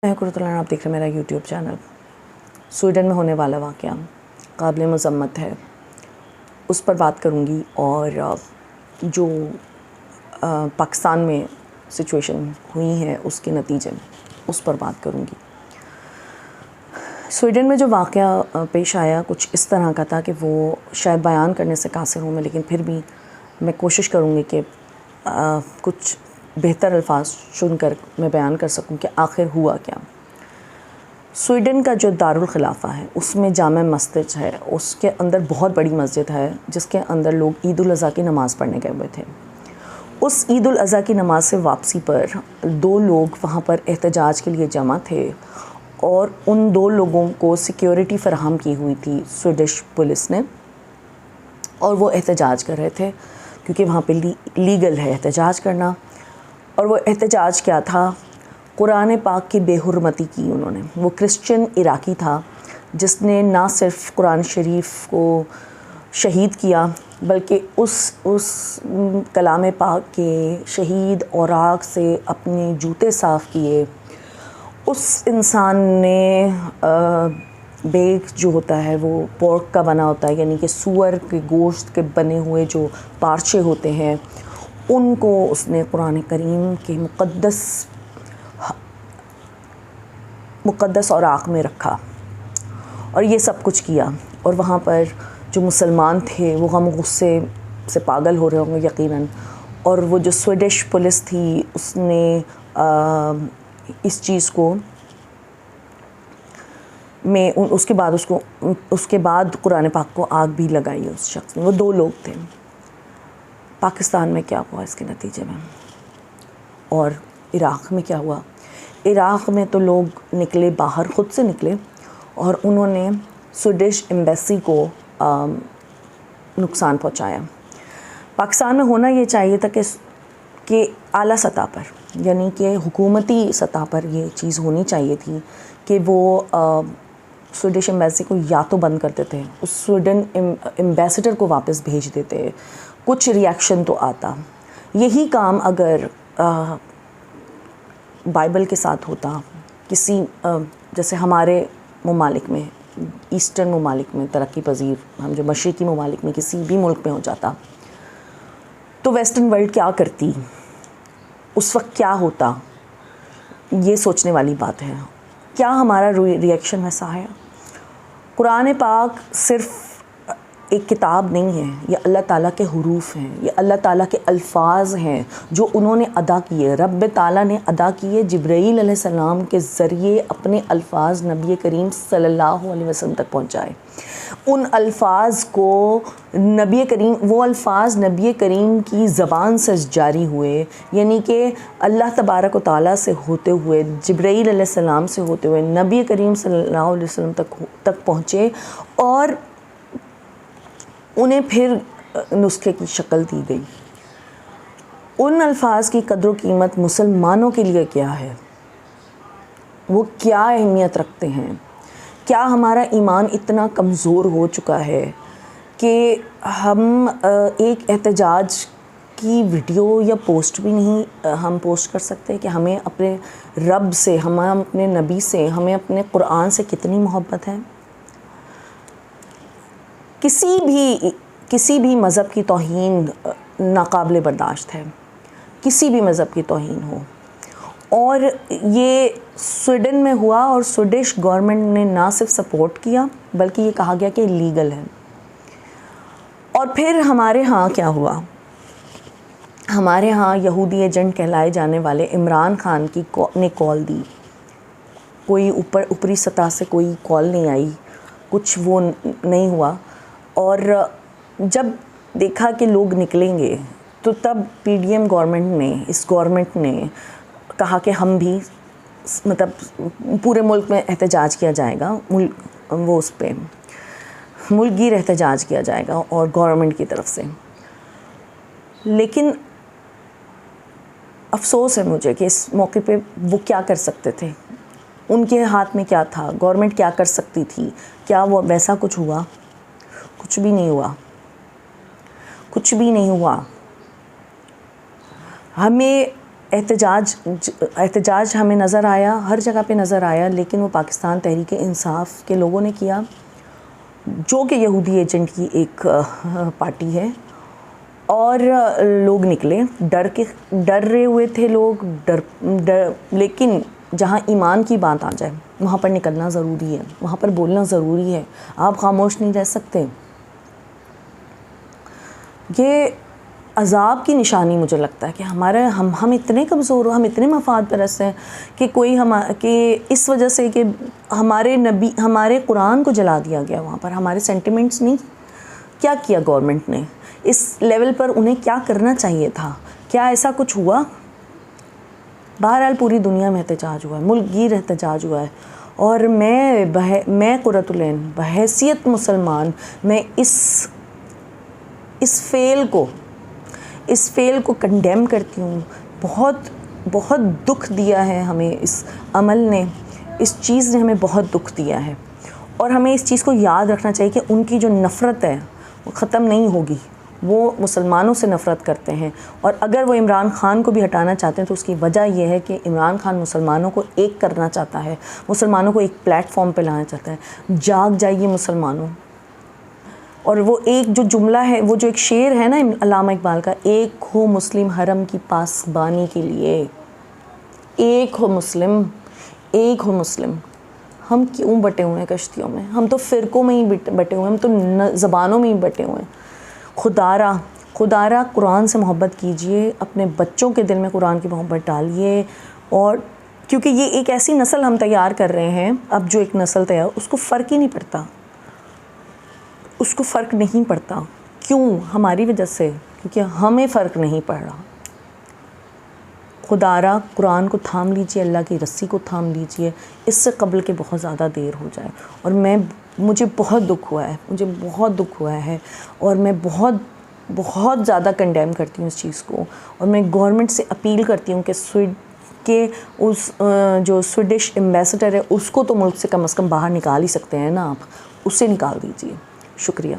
میں قرۃ آپ دیکھ رہے ہیں میرا یوٹیوب چینل۔ سویڈن میں ہونے والا واقعہ قابل مذمت ہے، اس پر بات کروں گی، اور جو پاکستان میں سچویشن ہوئی ہے اس کے نتیجے میں اس پر بات کروں گی۔ سویڈن میں جو واقعہ پیش آیا کچھ اس طرح کا تھا کہ وہ شاید بیان کرنے سے قاصر ہوں میں، لیکن پھر بھی میں کوشش کروں گی کہ کچھ بہتر الفاظ چن کر میں بیان کر سکوں کہ آخر ہوا کیا۔ سویڈن کا جو دارالخلافہ ہے اس میں جامع مسجد ہے، اس کے اندر بہت بڑی مسجد ہے جس کے اندر لوگ عید الاضحیٰ کی نماز پڑھنے گئے ہوئے تھے۔ اس عید الاضحیٰ کی نماز سے واپسی پر دو لوگ وہاں پر احتجاج کے لیے جمع تھے، اور ان دو لوگوں کو سیکیورٹی فراہم کی ہوئی تھی سویڈش پولیس نے، اور وہ احتجاج کر رہے تھے کیونکہ وہاں پہ لیگل ہے احتجاج کرنا۔ اور وہ احتجاج کیا تھا؟ قرآن پاک کی بے حرمتی کی انہوں نے۔ وہ کرسچن عراقی تھا جس نے نہ صرف قرآن شریف کو شہید کیا بلکہ اس کلام پاک کے شہید اوراق سے اپنے جوتے صاف کیے۔ اس انسان نے بیگ جو ہوتا ہے وہ پورک کا بنا ہوتا ہے، یعنی کہ سور کے گوشت کے بنے ہوئے جو پارچے ہوتے ہیں ان کو اس نے قرآن کریم کے مقدس اوراق میں رکھا، اور یہ سب کچھ کیا۔ اور وہاں پر جو مسلمان تھے وہ غم و غصے سے پاگل ہو رہے ہوں گے یقیناً، اور وہ جو سویڈش پولیس تھی اس نے اس چیز کو اس کے بعد قرآن پاک کو آگ بھی لگائی اس شخص نے۔ وہ دو لوگ تھے۔ پاکستان میں کیا ہوا اس کے نتیجے میں، اور عراق میں کیا ہوا؟ عراق میں تو لوگ نکلے باہر، خود سے نکلے، اور انہوں نے سویڈش ایمبیسی کو نقصان پہنچایا۔ پاکستان میں ہونا یہ چاہیے تھا کہ اعلیٰ سطح پر، یعنی کہ حکومتی سطح پر یہ چیز ہونی چاہیے تھی کہ وہ سویڈش ایمبیسی کو یا تو بند کرتے تھے، اس سویڈن ایمبیسڈر کو واپس بھیج دیتے، کچھ ری ایکشن تو آتا۔ یہی کام اگر بائبل کے ساتھ ہوتا، کسی جیسے ہمارے ممالک میں، ایسٹرن ممالک میں، ترقی پذیر ہم جو مشرقی ممالک میں کسی بھی ملک میں ہو جاتا تو ویسٹرن ورلڈ کیا کرتی، اس وقت کیا ہوتا، یہ سوچنے والی بات ہے۔ کیا ہمارا ری ایکشن ویسا ہے؟ قرآن پاک صرف ایک کتاب نہیں ہے، یہ اللہ تعالیٰ کے حروف ہیں، یہ اللہ تعالیٰ کے الفاظ ہیں جو انہوں نے ادا کیے، رب تعالیٰ نے ادا کیے، جبرائیل علیہ السلام کے ذریعے اپنے الفاظ نبی کریم صلی اللہ علیہ وسلم تک پہنچائے۔ ان الفاظ کو وہ الفاظ نبی کریم کی زبان سے جاری ہوئے، یعنی کہ اللہ تبارک و تعالیٰ سے ہوتے ہوئے، جبرائیل علیہ السلام سے ہوتے ہوئے نبی کریم صلی اللہ علیہ وسلم تک پہنچے، اور انہیں پھر نسخے کی شکل دی گئی۔ ان الفاظ کی قدر و قیمت مسلمانوں کے لیے کیا ہے؟ وہ کیا اہمیت رکھتے ہیں؟ کیا ہمارا ایمان اتنا کمزور ہو چکا ہے کہ ہم ایک احتجاج کی ویڈیو یا پوسٹ بھی نہیں ہم پوسٹ کر سکتے کہ ہمیں اپنے رب سے، ہمیں اپنے نبی سے، ہمیں اپنے قرآن سے کتنی محبت ہے؟ کسی بھی مذہب کی توہین ناقابل برداشت ہے، کسی بھی مذہب کی توہین ہو، اور یہ سویڈن میں ہوا، اور سویڈش گورنمنٹ نے نہ صرف سپورٹ کیا بلکہ یہ کہا گیا کہ لیگل ہے۔ اور پھر ہمارے ہاں کیا ہوا؟ ہمارے ہاں یہودی ایجنٹ کہلائے جانے والے عمران خان نے کال دی، کوئی اوپری سطح سے کوئی کال نہیں آئی، کچھ وہ نہیں ہوا، اور جب دیکھا کہ لوگ نکلیں گے تو تب پی ڈی ایم گورنمنٹ نے کہا کہ ہم بھی پورے ملک میں احتجاج کیا جائے گا، اس پہ ملک گیر احتجاج کیا جائے گا اور گورنمنٹ کی طرف سے۔ لیکن افسوس ہے مجھے کہ اس موقع پہ وہ کیا کر سکتے تھے، ان کے ہاتھ میں کیا تھا، گورنمنٹ کیا کر سکتی تھی؟ کیا وہ ویسا کچھ ہوا؟ کچھ بھی نہیں ہوا، کچھ بھی نہیں ہوا۔ ہمیں احتجاج ہمیں نظر آیا، ہر جگہ پہ نظر آیا، لیکن وہ پاکستان تحریک انصاف کے لوگوں نے کیا، جو کہ یہودی ایجنٹ کی ایک پارٹی ہے. اور لوگ نکلے ڈر رہے ہوئے تھے لوگ، لیکن جہاں ایمان کی بات آ جائے وہاں پر نکلنا ضروری ہے، وہاں پر بولنا ضروری ہے. آپ خاموش نہیں رہ سکتے. یہ عذاب کی نشانی مجھے لگتا ہے کہ ہم اتنے کمزور ہو، ہم اتنے مفاد پرست ہیں کہ کہ اس وجہ سے کہ ہمارے قرآن کو جلا دیا گیا وہاں پر، ہمارے سینٹیمنٹس نہیں. کیا کیا گورنمنٹ نے اس لیول پر؟ انہیں کیا کرنا چاہیے تھا؟ کیا ایسا کچھ ہوا؟ بہرحال پوری دنیا میں احتجاج ہوا ہے، ملک گیر احتجاج ہوا ہے. اور میں قرۃ العین بحیثیت مسلمان، میں اس فیل کو کنڈیم کرتی ہوں. بہت بہت دکھ دیا ہے ہمیں اس عمل نے، اس چیز نے ہمیں بہت دکھ دیا ہے. اور ہمیں اس چیز کو یاد رکھنا چاہیے کہ ان کی جو نفرت ہے وہ ختم نہیں ہوگی. وہ مسلمانوں سے نفرت کرتے ہیں، اور اگر وہ عمران خان کو بھی ہٹانا چاہتے ہیں تو اس کی وجہ یہ ہے کہ عمران خان مسلمانوں کو ایک کرنا چاہتا ہے، مسلمانوں کو ایک پلیٹ فارم پہ لانا چاہتا ہے. جاگ جائیے مسلمانوں. اور وہ ایک جو جملہ ہے، وہ جو ایک شعر ہے نا علامہ اقبال کا، ایک ہو مسلم حرم کی پاسبانی کے لیے، ایک ہو مسلم، ایک ہو مسلم. ہم کیوں بٹے ہوئے ہیں کشتیوں میں؟ ہم تو فرقوں میں ہی بٹے ہوئے ہیں، ہم تو زبانوں میں ہی بٹے ہوئے ہیں. خدارا قرآن سے محبت کیجئے، اپنے بچوں کے دل میں قرآن کی محبت ڈالیے. اور کیونکہ یہ ایک ایسی نسل ہم تیار کر رہے ہیں، اب جو ایک نسل تیار، اس کو فرق ہی نہیں پڑتا، اس کو فرق نہیں پڑتا. کیوں؟ ہماری وجہ سے، کیونکہ ہمیں فرق نہیں پڑ رہا. خدارا قرآن کو تھام لیجئے، اللہ کی رسی کو تھام لیجئے، اس سے قبل کہ بہت زیادہ دیر ہو جائے. اور مجھے بہت دکھ ہوا ہے، اور میں بہت زیادہ کنڈیم کرتی ہوں اس چیز کو. اور میں گورنمنٹ سے اپیل کرتی ہوں کہ اس جو سویڈش ایمبیسڈر ہے اس کو تو ملک سے کم از کم باہر نکال ہی سکتے ہیں نا آپ، اسے نکال دیجئے. شکریہ.